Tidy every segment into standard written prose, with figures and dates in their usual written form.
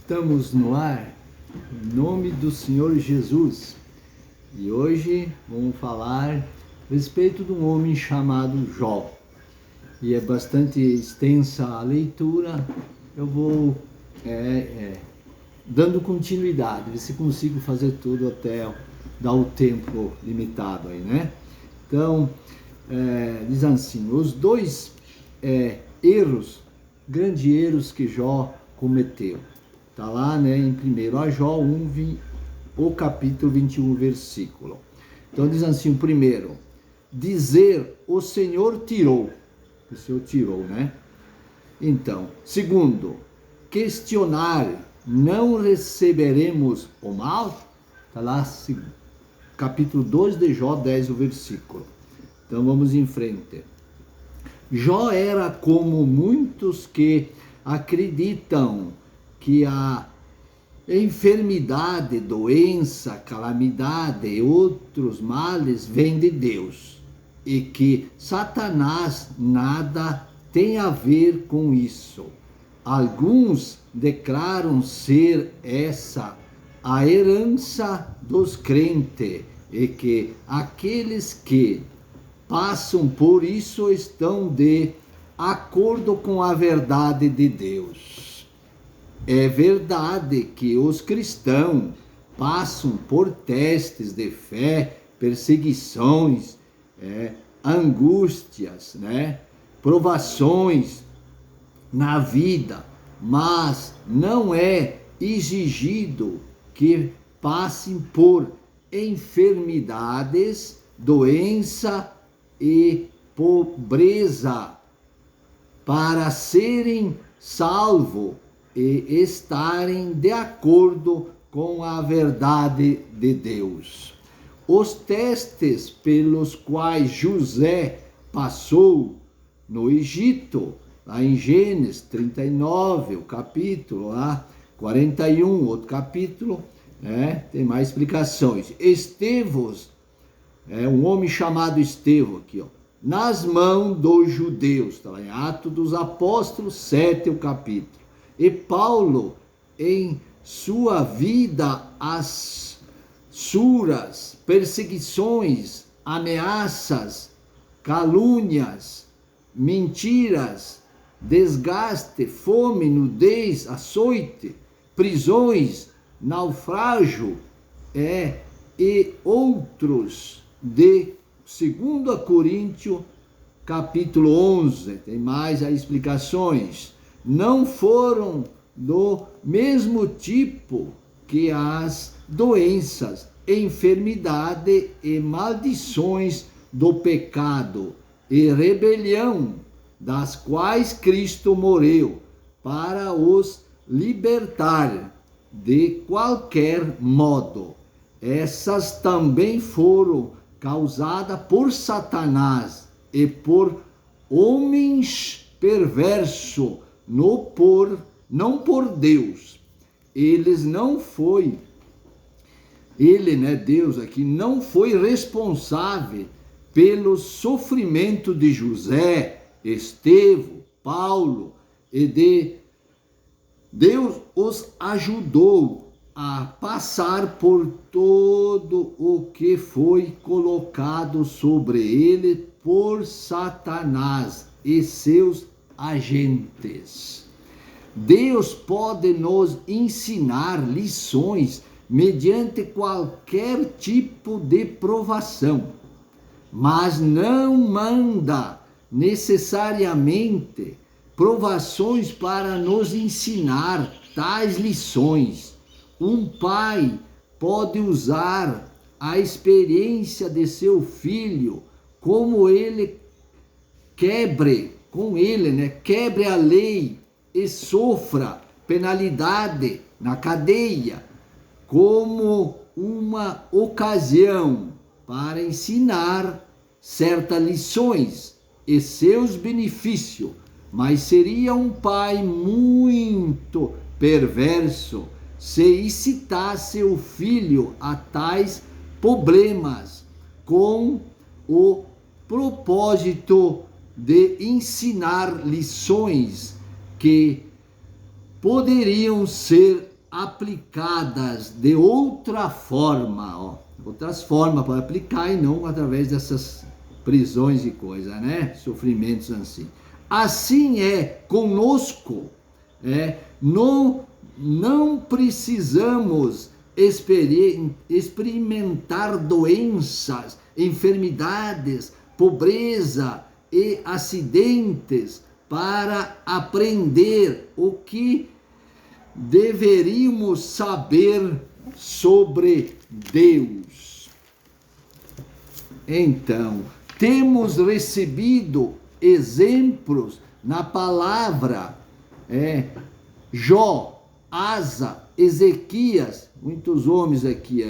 Estamos no ar, em nome do Senhor Jesus. E hoje vamos falar a respeito de um homem chamado Jó. E é bastante extensa a leitura, eu vou dando continuidade, ver se consigo fazer tudo até dar o tempo limitado aí, né? Então, diz assim, os dois grandes erros que Jó cometeu. Está lá, né, em 1 Jó 1, o capítulo 21, versículo. Então diz assim, o primeiro, dizer o Senhor tirou. O Senhor tirou, né? Então, segundo, questionar, não receberemos o mal? Está lá, capítulo 2 de Jó 10, o versículo. Então vamos em frente. Jó era como muitos que acreditam que a enfermidade, doença, calamidade e outros males vêm de Deus e que Satanás nada tem a ver com isso. Alguns declaram ser essa a herança dos crentes e que aqueles que passam por isso estão de acordo com a verdade de Deus. É verdade que os cristãos passam por testes de fé, perseguições, angústias, né? Provações na vida, mas não é exigido que passem por enfermidades, doença e pobreza para serem salvos e estarem de acordo com a verdade de Deus. Os testes pelos quais José passou no Egito, lá em Gênesis 39, o capítulo, lá 41, outro capítulo, tem mais explicações. Estevão, um homem chamado Estevão aqui, nas mãos dos judeus, está lá em Atos dos Apóstolos 7, o capítulo. E Paulo, em sua vida, as suras, perseguições, ameaças, calúnias, mentiras, desgaste, fome, nudez, açoite, prisões, naufrágio, e outros de 2 Coríntios, capítulo 11, tem mais as explicações, não foram do mesmo tipo que as doenças, enfermidade e maldições do pecado e rebelião, das quais Cristo morreu para os libertar de qualquer modo. Essas também foram causadas por Satanás e por homens perversos, não por Deus. Deus aqui, não foi responsável pelo sofrimento de José, Estevão, Paulo, Deus os ajudou a passar por todo o que foi colocado sobre ele por Satanás e seus agentes. Deus pode nos ensinar lições mediante qualquer tipo de provação, mas não manda necessariamente provações para nos ensinar tais lições. Um pai pode usar a experiência de seu filho como ele quebre a lei e sofra penalidade na cadeia, como uma ocasião para ensinar certas lições e seus benefícios, mas seria um pai muito perverso se incitasse o filho a tais problemas com o propósito de ensinar lições que poderiam ser aplicadas de outra forma, ó, outras formas para aplicar e não através dessas prisões e coisa, né? Sofrimentos assim. Assim é conosco, não precisamos experimentar doenças, enfermidades, pobreza e acidentes para aprender o que deveríamos saber sobre Deus. Então, temos recebido exemplos na palavra, Jó, Asa, Ezequias, muitos homens aqui,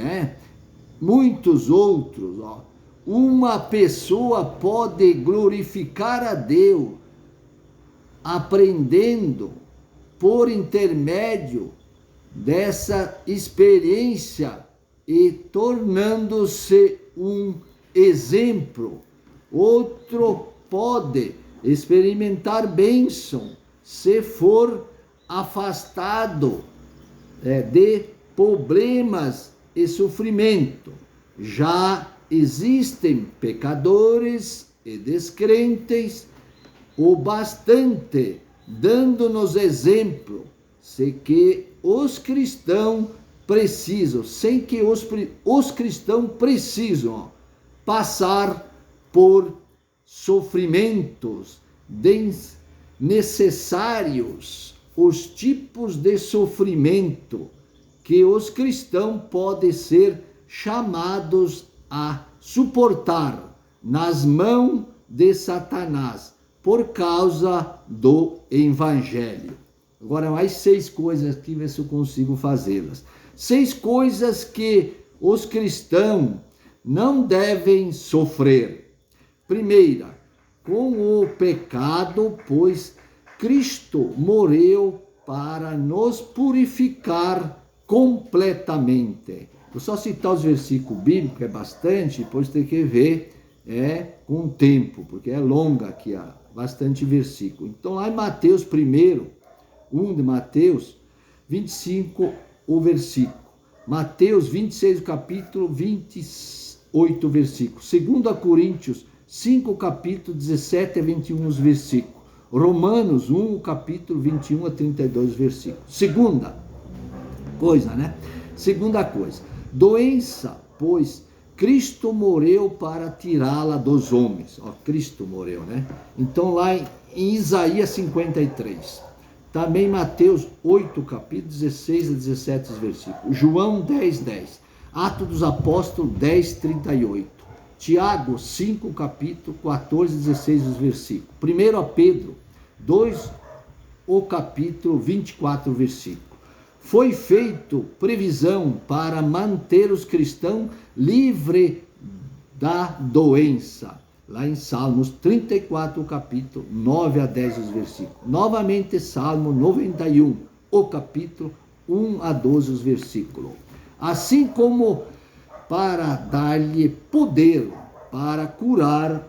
muitos outros, ó. Uma pessoa pode glorificar a Deus aprendendo por intermédio dessa experiência e tornando-se um exemplo. Outro pode experimentar bênção se for afastado de problemas e sofrimento. Já existem pecadores e descrentes o bastante, dando-nos exemplo, sem que os cristãos precisam passar por sofrimentos necessários, os tipos de sofrimento que os cristãos podem ser chamados a suportar nas mãos de Satanás por causa do Evangelho. Agora, mais 6 coisas aqui, ver se eu consigo fazê-las. 6 coisas que os cristãos não devem sofrer. Primeira, com o pecado, pois Cristo morreu para nos purificar completamente. Vou só citar os versículos bíblicos, que é bastante, depois tem que ver com o tempo, porque é longa aqui, bastante versículo. Então, lá em Mateus 1 de Mateus 25, o versículo. Mateus 26, capítulo 28, versículo. 2 Coríntios 5, capítulo 17 a 21, os versículos. Romanos 1, capítulo 21 a 32, versículos. Segunda coisa, doença, pois Cristo morreu para tirá-la dos homens. Ó, Cristo morreu, né? Então, lá em Isaías 53. Também Mateus 8, capítulo 16 a 17 versículos. João 10, 10. Atos dos Apóstolos 10, 38. Tiago 5, capítulo 14 a 16 versículos. 1 Pedro 2, o capítulo 24, versículo. Foi feito previsão para manter os cristãos livres da doença. Lá em Salmos 34, capítulo 9 a 10 os versículos. Novamente, Salmo 91, o capítulo 1 a 12 os versículos. Assim como para dar-lhe poder para curar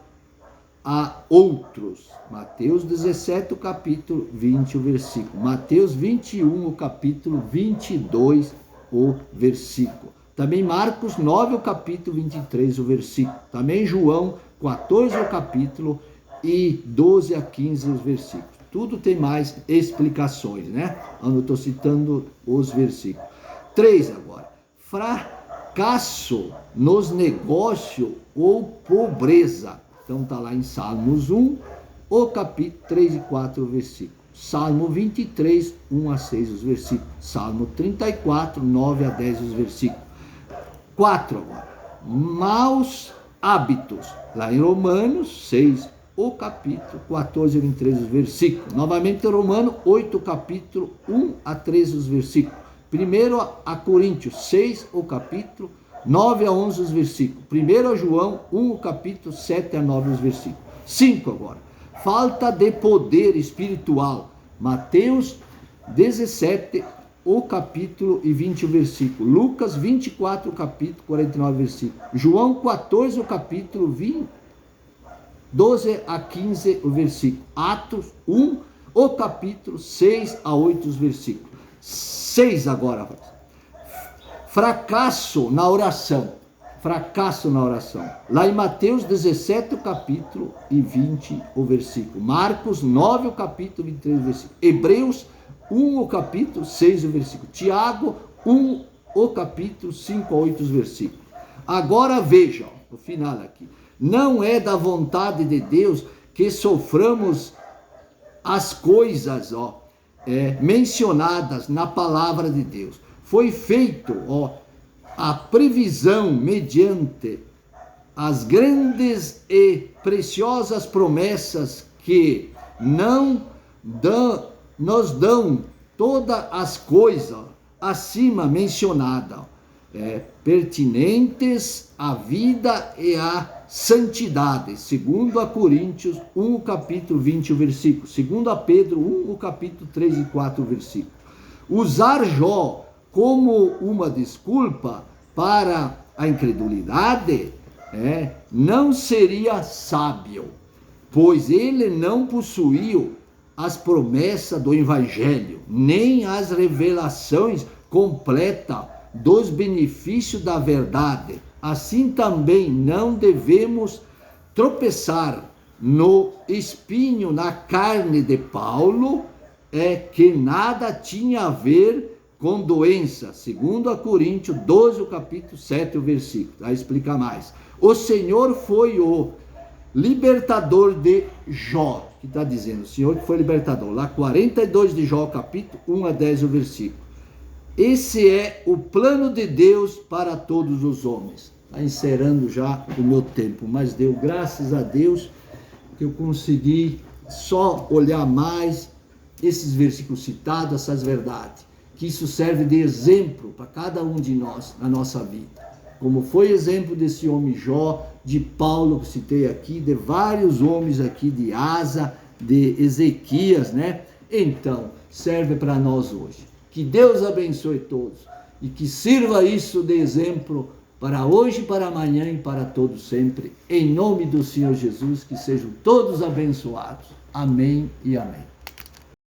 a outros. Mateus 17, o capítulo 20, o versículo. Mateus 21, o capítulo 22, o versículo. Também Marcos 9, o capítulo 23, o versículo. Também João 14, o capítulo, e 12 a 15 os versículos. Tudo tem mais explicações, né? Eu estou citando os versículos. 3 agora. Fracasso nos negócios ou pobreza. Então está lá em Salmos 1, o capítulo 3 e 4, o versículo. Salmo 23, 1 a 6 os versículos. Salmo 34, 9 a 10 os versículos. 4 agora. Maus hábitos. Lá em Romanos 6, o capítulo 14 a 23 os versículos. Novamente Romanos 8, capítulo 1 a 13 os versículos. 1 a Coríntios 6, o capítulo 9 a 11 os versículos. 1 João 1, o capítulo 7 a 9 os versículos. 5 agora. Falta de poder espiritual. Mateus 17, o capítulo e 20 o versículo. Lucas 24, o capítulo 49 versículo. João 14, o capítulo 20, 12 a 15 o versículo. Atos 1, o capítulo 6 a 8 os versículos. 6 agora. Fracasso na oração. Fracasso na oração. Lá em Mateus 17, o capítulo, e 20, o versículo. Marcos 9, o capítulo, 23, o versículo. Hebreus 1, o capítulo, 6, o versículo. Tiago 1, o capítulo, 5 a 8, os versículos. Agora veja, o final aqui. Não é da vontade de Deus que soframos as coisas mencionadas na palavra de Deus. Foi feito a previsão mediante as grandes e preciosas promessas que nos dão todas as coisas acima mencionadas, pertinentes à vida e à santidade, segundo a Coríntios 1, capítulo 20, o versículo, segundo a Pedro 1, o capítulo 3 e 4, o versículo. Usar Jó como uma desculpa para a incredulidade não seria sábio, pois ele não possuiu as promessas do Evangelho, nem as revelações completas dos benefícios da verdade. Assim também não devemos tropeçar no espinho na carne de Paulo, que nada tinha a ver com doença, segundo a Coríntios 12, o capítulo 7, o versículo. Vai explicar mais. O Senhor foi o libertador de Jó, que está dizendo, o Senhor que foi libertador. Lá 42 de Jó, capítulo 1 a 10, o versículo. Esse é o plano de Deus para todos os homens. Está encerrando já o meu tempo, mas deu graças a Deus que eu consegui só olhar mais esses versículos citados, essas verdades, que isso serve de exemplo para cada um de nós na nossa vida. Como foi exemplo desse homem Jó, de Paulo que citei aqui, de vários homens aqui, de Asa, de Ezequias, né? Então, serve para nós hoje. Que Deus abençoe todos e que sirva isso de exemplo para hoje, para amanhã e para todos sempre. Em nome do Senhor Jesus, que sejam todos abençoados. Amém e amém.